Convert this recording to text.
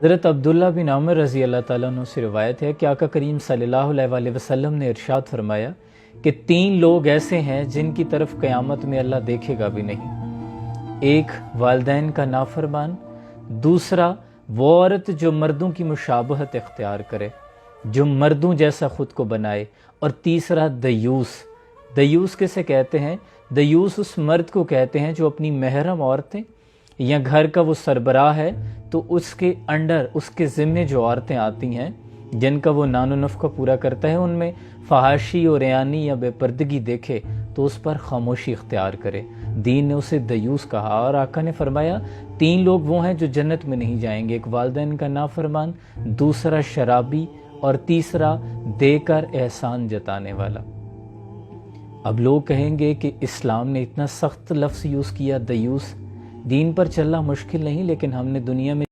حضرت عبداللہ بن عمر رضی اللہ تعالیٰ عنہ سے روایت ہے کہ آقا کریم صلی اللہ علیہ وسلم نے ارشاد فرمایا کہ 3 لوگ ایسے ہیں جن کی طرف قیامت میں اللہ دیکھے گا بھی نہیں۔ ایک والدین کا نافرمان، دوسرا وہ عورت جو مردوں کی مشابہت اختیار کرے، جو مردوں جیسا خود کو بنائے، اور تیسرا دیوس۔ دیوس کسے کہتے ہیں؟ دیوس اس مرد کو کہتے ہیں جو اپنی محرم عورتیں یا گھر کا وہ سربراہ ہے تو اس کے انڈر، اس کے ذمے جو عورتیں آتی ہیں جن کا وہ نان و نفقہ پورا کرتا ہے، ان میں فحاشی اور ریانی یا بے پردگی دیکھے تو اس پر خاموشی اختیار کرے۔ دین نے اسے دیوس کہا، اور آقا نے فرمایا 3 لوگ وہ ہیں جو جنت میں نہیں جائیں گے، ایک والدین کا نافرمان، دوسرا شرابی، اور تیسرا دے کر احسان جتانے والا۔ اب لوگ کہیں گے کہ اسلام نے اتنا سخت لفظ یوز کیا دیوس، دین پر چلنا مشکل نہیں، لیکن ہم نے دنیا میں